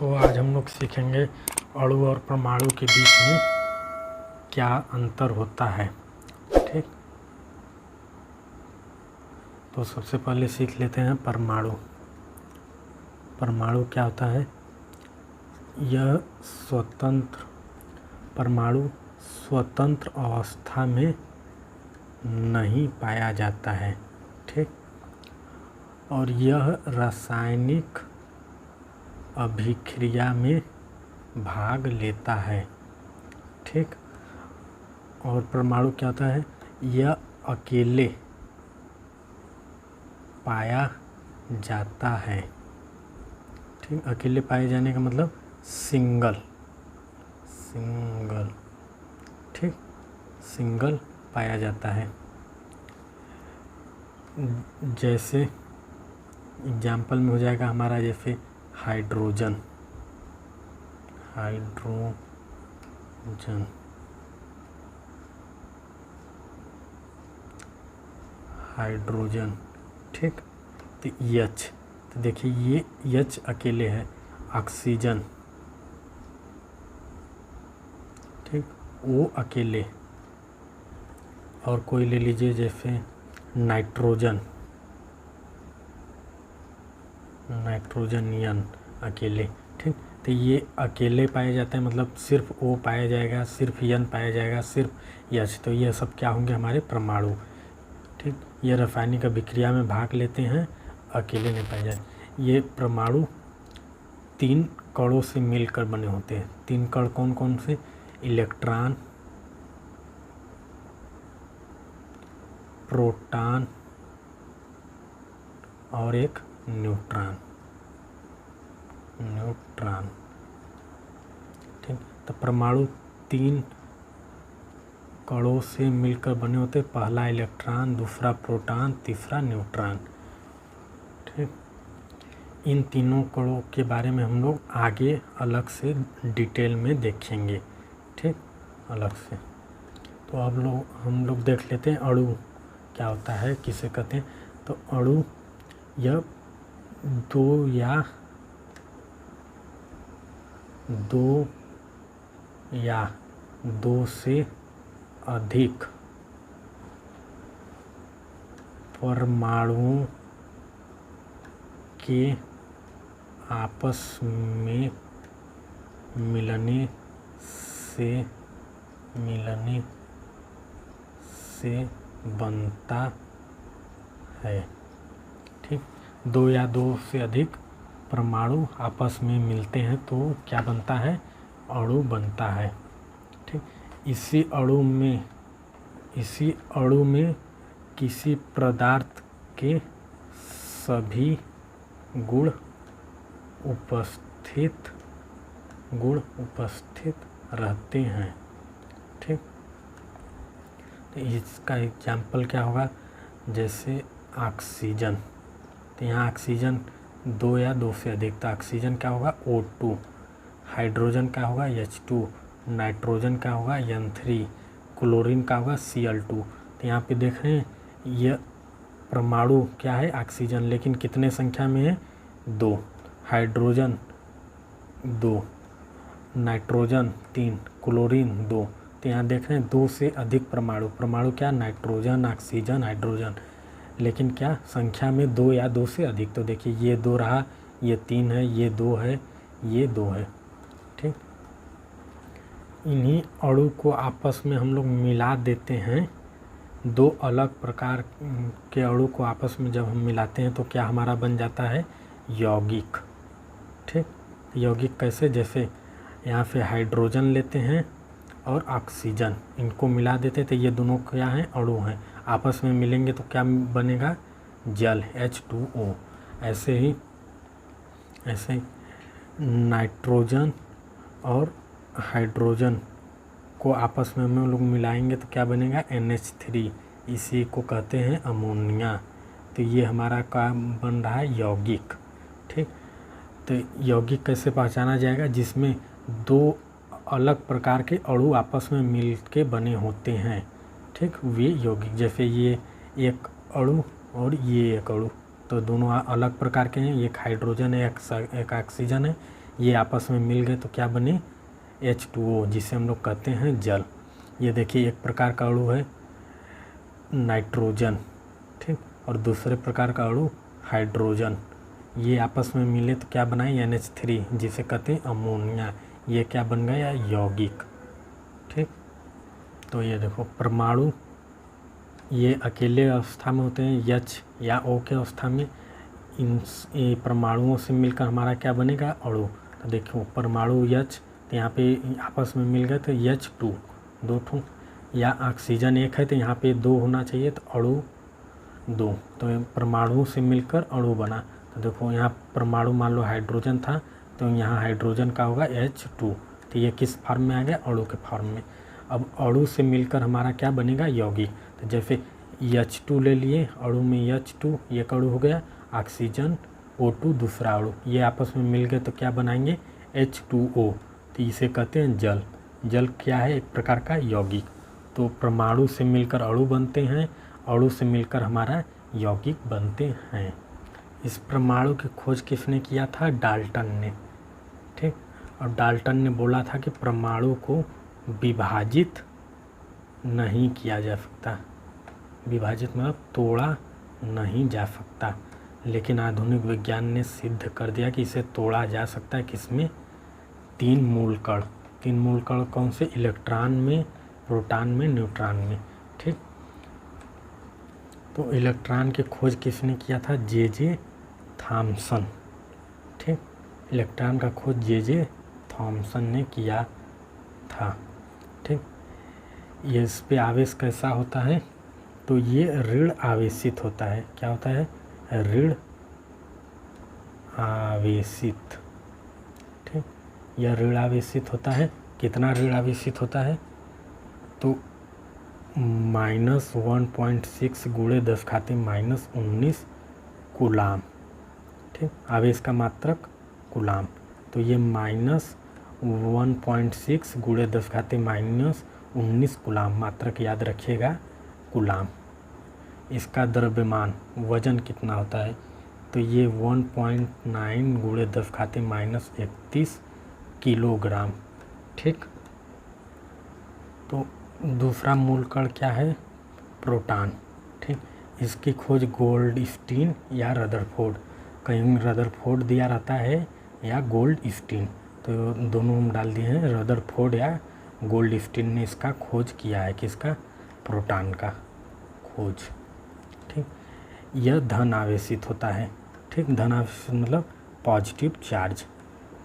तो आज हम लोग सीखेंगे अणु और परमाणु के बीच में क्या अंतर होता है। ठीक, तो सबसे पहले सीख लेते हैं परमाणु। परमाणु क्या होता है? यह परमाणु स्वतंत्र अवस्था में नहीं पाया जाता है। ठीक, और यह रासायनिक अभिक्रिया में भाग लेता है। ठीक, और परमाणु क्या होता है? यह अकेले पाया जाता है। ठीक, अकेले पाए जाने का मतलब सिंगल। ठीक, सिंगल पाया जाता है। जैसे एग्जाम्पल में हो जाएगा हमारा, जैसे हाइड्रोजन। ठीक, तो H, तो देखिए ये H अकेले है। ऑक्सीजन, ठीक, O अकेले। और कोई ले लीजिए जैसे नाइट्रोजन अकेले। ठीक, तो ये अकेले पाए जाते हैं, मतलब सिर्फ O पाया जाएगा, सिर्फ N पाया जाएगा, सिर्फ H। तो ये सब क्या होंगे? हमारे परमाणु। ठीक, ये रासायनिक अभिक्रिया में भाग लेते हैं, अकेले नहीं पाए जाते। ये परमाणु 3 कणों से मिलकर बने होते हैं। 3 कण कौन कौन से? इलेक्ट्रॉन, प्रोटॉन और एक न्यूट्रॉन। ठीक, तो परमाणु 3 कणों से मिलकर बने होते हैं। पहला इलेक्ट्रॉन, दूसरा प्रोटॉन, तीसरा न्यूट्रॉन। ठीक, इन तीनों कणों के बारे में हम लोग आगे अलग से डिटेल में देखेंगे। ठीक, अलग से। तो अब हम लोग देख लेते हैं अणु क्या होता है, किसे कहते हैं। तो अणु यह दो या दो से अधिक परमाणुओं के आपस में मिलने से बनता है। ठीक, 2 या 2 से अधिक परमाणु आपस में मिलते हैं तो क्या बनता है? अणु बनता है। ठीक, इसी अणु में किसी पदार्थ के सभी गुण उपस्थित रहते हैं। ठीक, तो इसका एग्जाम्पल क्या होगा? जैसे ऑक्सीजन। तो यहाँ ऑक्सीजन 2 या 2 से अधिक, तो ऑक्सीजन क्या होगा? O2। हाइड्रोजन क्या होगा? H2। नाइट्रोजन क्या होगा? N3। क्लोरीन का होगा Cl2। तो यहाँ पे देख रहे हैं यह परमाणु क्या है? ऑक्सीजन, लेकिन कितने संख्या में है? 2। Hydrogen 2, nitrogen 3, chlorine 2। तो यहाँ देख रहे हैं 2 से अधिक परमाणु क्या? नाइट्रोजन, ऑक्सीजन, हाइड्रोजन, लेकिन क्या संख्या में 2 या 2 से अधिक। तो देखिए ये 2 रहा, ये 3 है, ये 2 है, ये 2 है। ठीक, इन्हीं अणु को आपस में हम लोग मिला देते हैं। 2 अलग प्रकार के अणु को आपस में जब हम मिलाते हैं तो क्या हमारा बन जाता है? यौगिक। ठीक, यौगिक कैसे? जैसे यहाँ पे हाइड्रोजन लेते हैं और ऑक्सीजन, इनको मिला देते हैं तो ये दोनों क्या हैं? अणु हैं। आपस में मिलेंगे तो क्या बनेगा? जल, H2O। ऐसे नाइट्रोजन और हाइड्रोजन को आपस में हम लोग मिलाएंगे तो क्या बनेगा? NH3। इसी को कहते हैं अमोनिया। तो ये हमारा काम बन रहा है यौगिक। ठीक, तो यौगिक कैसे पहचाना जाएगा? जिसमें 2 अलग प्रकार के अणु आपस में मिल के बने होते हैं। ठीक, वे यौगिक। जैसे ये एक अणु और ये एक अणु, तो दोनों अलग प्रकार के हैं। एक हाइड्रोजन है, एक ऑक्सीजन है, ये आपस में मिल गए तो क्या बने, H2O, जिसे हम लोग कहते हैं जल। ये देखिए एक प्रकार का अणु है नाइट्रोजन, ठीक, और दूसरे प्रकार का अणु हाइड्रोजन। ये आपस में मिले तो क्या बनाए, NH3, जिसे कहते हैं अमोनिया। ये क्या बन गया, यौगिक, ठीक। तो ये देखो परमाणु ये अकेले अवस्था में होते हैं, H या O के अवस्था में। इन परमाणुओं से मिलकर हमारा क्या बनेगा, अणु। तो देखो परमाणु H, तो यहाँ पे आपस में मिल गए तो H2, 2 ठो, या ऑक्सीजन 1 है तो यहाँ पे 2 होना चाहिए, तो अणु 2। तो परमाणु से मिलकर अणु बना। तो देखो यहाँ परमाणु मान लो हाइड्रोजन था, तो यहाँ हाइड्रोजन का होगा H2, तो ये किस फॉर्म में आ गया, अणु के फॉर्म में। अब अणु से मिलकर हमारा क्या बनेगा, यौगिक। तो जैसे H2 ले लिए, अणु में H2, ये अणु हो गया, ऑक्सीजन O2 दूसरा अणु, ये आपस में मिल गए तो क्या बनाएंगे, H2O, तो इसे कहते हैं जल। जल क्या है, एक प्रकार का यौगिक। तो परमाणु से मिलकर अणु बनते हैं, अणु से मिलकर हमारा यौगिक बनते हैं। इस परमाणु की खोज किसने किया था, डाल्टन ने, ठीक। और डाल्टन ने बोला था कि परमाणु को विभाजित नहीं किया जा सकता, विभाजित मतलब तोड़ा नहीं जा सकता। लेकिन आधुनिक विज्ञान ने सिद्ध कर दिया कि इसे तोड़ा जा सकता है, किसमें, 3 मूल कण। 3 मूल कण कौन से, इलेक्ट्रॉन में, प्रोटॉन में, न्यूट्रॉन में, ठीक। तो इलेक्ट्रॉन की खोज किसने किया था, J.J. थॉमसन, ठीक। इलेक्ट्रॉन का खोज J.J. थॉमसन ने किया था, ठीक। ये इस पे आवेश कैसा होता है, तो ये ऋण आवेशित होता है। क्या होता है, ऋण आवेशित, ठीक। यह ऋण आवेशित होता है। कितना ऋण आवेशित होता है, तो -1.6 × 10⁻⁻19 कूलाम, ठीक। आवेश का मात्रक कूलाम। तो ये -1.6 × 10⁻⁻19 कूलाम, मात्रक याद रखिएगा, कूलाम। इसका द्रव्यमान, वजन कितना होता है, तो ये 1.9 × 10⁻31 किलोग्राम, ठीक। तो दूसरा मूल कण क्या है, प्रोटॉन, ठीक। इसकी खोज गोल्डस्टीन या रदरफोर्ड, कहीं रदरफोर्ड दिया रहता है या गोल्डस्टीन, तो दोनों हम डाल दिए हैं, रदरफोर्ड या गोल्डस्टीन ने इसका खोज किया है, किसका, प्रोटॉन का खोज, ठीक। यह धन आवेशित होता है, ठीक। धन आवेशित मतलब पॉजिटिव चार्ज,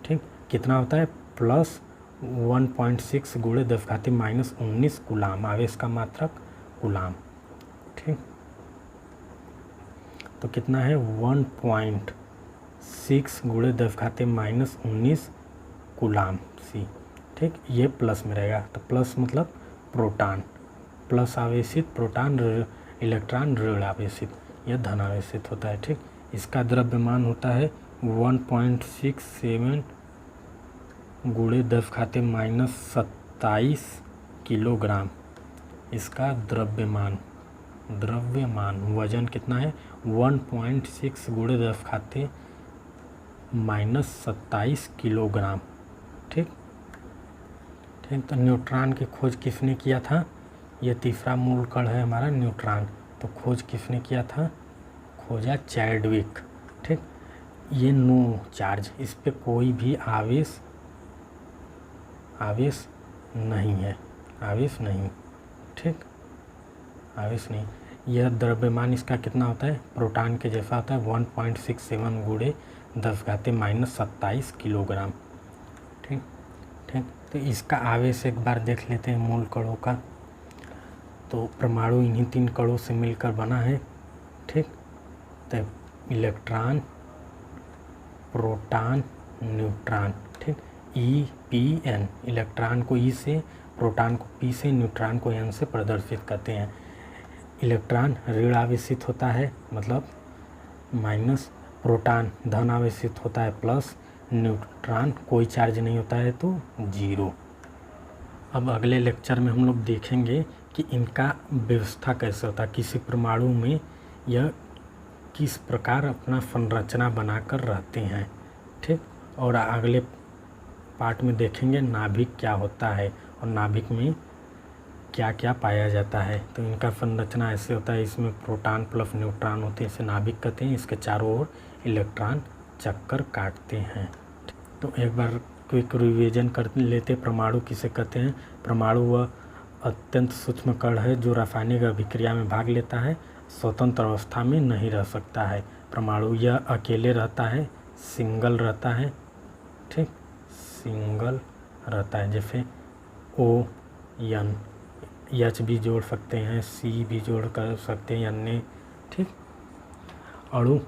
ठीक। कितना होता है, +1.6 × 10⁻⁻19 कूलाम, आवेश का मात्रक कूलाम, ठीक। तो कितना है, 1.6 × 10⁻⁻19 कूलाम सी, ठीक। ये प्लस में रहेगा, तो प्लस मतलब प्रोटॉन, प्लस आवेशित, प्रोटॉन, इलेक्ट्रॉन ऋण आवेशित, यह धन आवेशित होता है, ठीक। इसका द्रव्यमान होता है 1.67 × 10⁻⁻27 किलोग्राम, इसका द्रव्यमान, वजन कितना है, 1.6 × 10⁻⁻27 किलोग्राम, ठीक। ठीक, तो न्यूट्रॉन की खोज किसने किया था, ये तीसरा मूल कण है हमारा न्यूट्रॉन, तो खोज किसने किया था, खोजा चैडविक, ठीक। ये नो चार्ज, इस पे कोई भी आवेश नहीं है, आवेश नहीं, ठीक, आवेश नहीं। यह द्रव्यमान इसका कितना होता है, प्रोटॉन के जैसा होता है, 1.67 × 10⁻⁻27 किलोग्राम, ठीक। ठीक, तो इसका आवेश एक बार देख लेते हैं मूल कणों का। तो परमाणु इन्हीं 3 कणों से मिलकर बना है, ठीक। तो इलेक्ट्रॉन, प्रोटॉन, न्यूट्रॉन, ठीक। EPN, इलेक्ट्रॉन को E से, प्रोटॉन को P से, न्यूट्रॉन को N से प्रदर्शित करते हैं। इलेक्ट्रॉन ऋण आवेशित होता है, मतलब माइनस, प्रोटॉन धन आवेशित होता है, प्लस, न्यूट्रॉन कोई चार्ज नहीं होता है तो 0। अब अगले लेक्चर में हम लोग देखेंगे कि इनका व्यवस्था कैसे होता है, किसी परमाणु में यह किस प्रकार अपना संरचना बनाकर रहते हैं, ठीक। और अगले पार्ट में देखेंगे नाभिक क्या होता है और नाभिक में क्या क्या पाया जाता है। तो इनका संरचना ऐसे होता है, इसमें प्रोटॉन प्लस न्यूट्रॉन होते हैं, इसे नाभिक कहते हैं। इसके चारों ओर इलेक्ट्रॉन चक्कर काटते हैं। तो एक बार क्विक रिवीजन कर लेते। परमाणु किसे कहते हैं? परमाणु वह अत्यंत सूक्ष्म कण है जो रासायनिक अभिक्रिया में भाग लेता है, स्वतंत्र अवस्था में नहीं रह सकता है। परमाणु यह अकेले रहता है, सिंगल रहता है, ठीक, सिंगल रहता है। जैसे O N H भी जोड़ सकते हैं, C भी जोड़ कर सकते हैं, अन्य, ठीक। अणु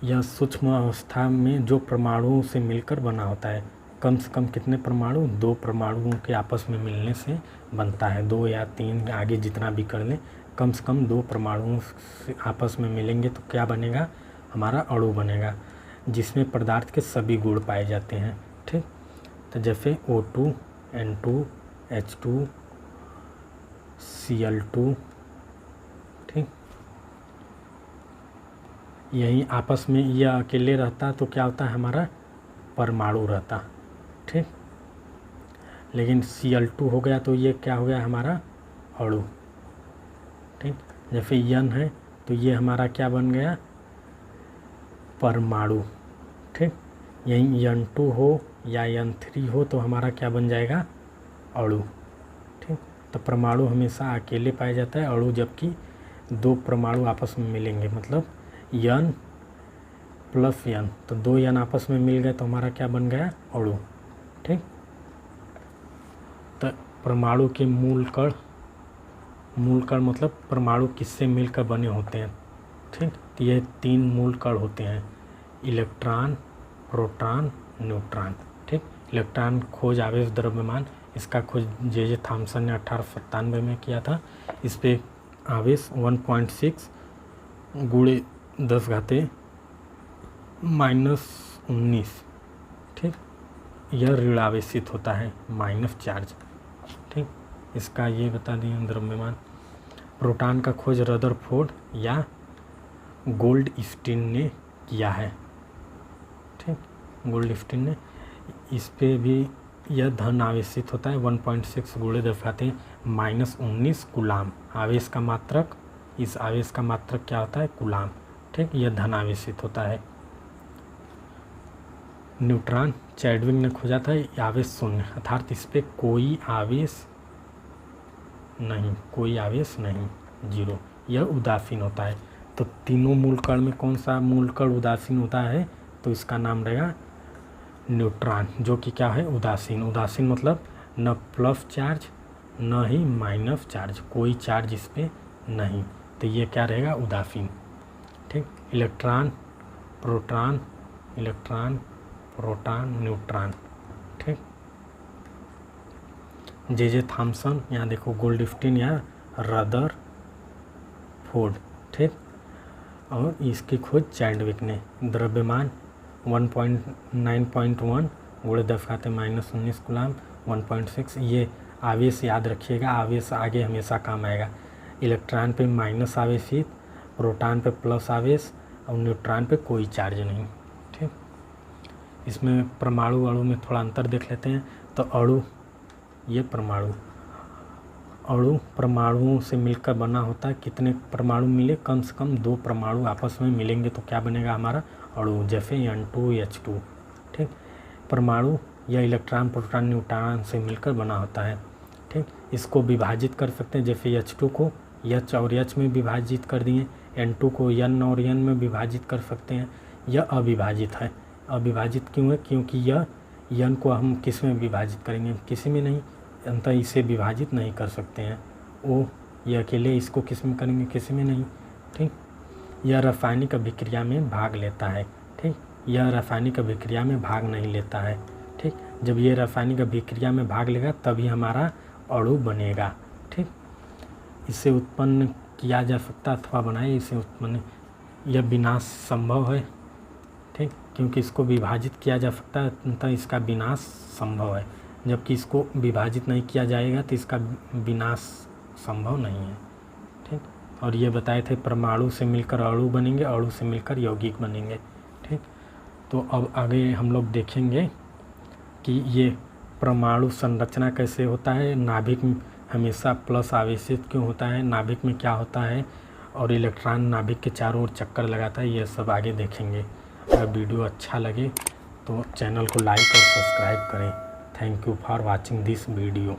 यह सूक्ष्म अवस्था में जो परमाणुओं से मिलकर बना होता है। कम से कम कितने परमाणु? 2 परमाणुओं के आपस में मिलने से बनता है। 2 या 3 आगे जितना भी कर लें, कम से कम 2 परमाणुओं से आपस में मिलेंगे तो क्या बनेगा? हमारा अणु बनेगा, जिसमें पदार्थ के सभी गुण पाए जाते हैं, ठीक। तो जैसे O2 N2 H2 Cl2, ठीक। यही आपस में यह अकेले रहता तो क्या होता है? हमारा परमाणु रहता, ठीक। लेकिन Cl2 हो गया तो ये क्या हो गया? हमारा अणु, ठीक। जैसे N है तो ये हमारा क्या बन गया? परमाणु, ठीक। यही N2 हो या N3 हो तो हमारा क्या बन जाएगा? अणु, ठीक। तो परमाणु हमेशा अकेले पाया जाता है, अणु जबकि 2 परमाणु आपस में मिलेंगे, मतलब N प्लस N, तो 2 N आपस में मिल गए तो हमारा क्या बन गया? अणु, ठीक। तो परमाणु के मूल कण मतलब परमाणु किससे मिलकर बने होते हैं, ठीक। तो ये 3 मूल कण होते हैं, इलेक्ट्रॉन, प्रोटॉन, न्यूट्रॉन, ठीक। इलेक्ट्रॉन खोज आवेश द्रव्यमान, इसका खोज J.J. थॉमसन ने 1897 में किया था। इस पे आवेश 1.6 गुणे 10⁻⁻⁹, ठीक। यह ऋण आवेशित होता है, माइनस चार्ज, ठीक। इसका ये बता दिए द्रव्यमान। प्रोटॉन का खोज रदरफोर्ड या गोल्डस्टीन ने किया है, ठीक। गोल्डस्टीन ने, इस पे भी यह धन आवेशित होता है, 1.6 गुणे 10⁻⁻⁹ कूलाम। आवेश का मात्रक, इस आवेश का मात्रक क्या होता है? कूलाम, ठीक। यह धन आवेशित होता है। न्यूट्रॉन चैडविक ने खोजा था, आवेश शून्य, अर्थात इस पे कोई आवेश नहीं, जीरो, यह उदासीन होता है। तो तीनों मूल कण में कौन सा मूल कण उदासीन होता है? तो इसका नाम रहेगा न्यूट्रॉन, जो कि क्या है? उदासीन। उदासीन मतलब न प्लस चार्ज न ही माइनस चार्ज, कोई चार्ज इस पे नहीं, तो ये क्या रहेगा? उदासीन, ठीक। इलेक्ट्रॉन, प्रोटॉन, न्यूट्रॉन, ठीक। J.J. थॉमसन, यहाँ देखो गोल्डस्टीन या रदरफोर्ड, ठीक। और इसकी खोज चैडविक ने। द्रव्यमान 9.1 गुणे 10⁻⁻⁹ कूलाम, 1.6। ये आवेश याद रखिएगा, आवेश आगे हमेशा काम आएगा। इलेक्ट्रॉन पे माइनस आवेशित, प्रोटॉन पे प्लस आवेश और न्यूट्रॉन पे कोई चार्ज नहीं, ठीक। इसमें परमाणु अणु में थोड़ा अंतर देख लेते हैं। तो अणु, ये अणु परमाणुओं से मिलकर बना होता है। कितने परमाणु मिले? कम से कम 2 परमाणु आपस में मिलेंगे तो क्या बनेगा? हमारा अणु, जैसे N2 H2, ठीक। परमाणु या इलेक्ट्रॉन, प्रोटॉन, न्यूट्रॉन से मिलकर बना होता है, ठीक। इसको विभाजित कर सकते हैं, जैसे H2 को H और H में विभाजित कर दिए, N2 को N और N में विभाजित कर सकते हैं। यह अविभाजित है। अविभाजित क्यों है? क्योंकि यह N को हम किस में विभाजित करेंगे? किसी में नहीं, अंततः इसे विभाजित नहीं कर सकते हैं। O ये अकेले इसको किस में करेंगे? किसी में नहीं, ठीक। यह रासायनिक अभिक्रिया में भाग लेता है, ठीक। यह रासायनिक अभिक्रिया में भाग नहीं लेता है, ठीक। जब ये रासायनिक अभिक्रिया में भाग लेगा तभी हमारा अणु बनेगा, ठीक। इसे उत्पन्न किया जा सकता अथवा बनाए, इसे उत्पन्न, यह विनाश संभव है, ठीक, क्योंकि इसको विभाजित किया जा सकता है, अतः इसका विनाश संभव है। जबकि इसको विभाजित नहीं किया जाएगा तो इसका विनाश संभव नहीं है, ठीक। और ये बताए थे परमाणु से मिलकर अणु बनेंगे, अणु से मिलकर यौगिक बनेंगे, ठीक। तो अब आगे हम लोग देखेंगे कि ये परमाणु संरचना कैसे होता है, नाभिक हमेशा प्लस आवेशित क्यों होता है, नाभिक में क्या होता है, और इलेक्ट्रॉन नाभिक के चारों ओर चक्कर लगाता है, ये सब आगे देखेंगे। अगर वीडियो अच्छा लगे तो चैनल को लाइक और सब्सक्राइब करें। Thank you for watching this video.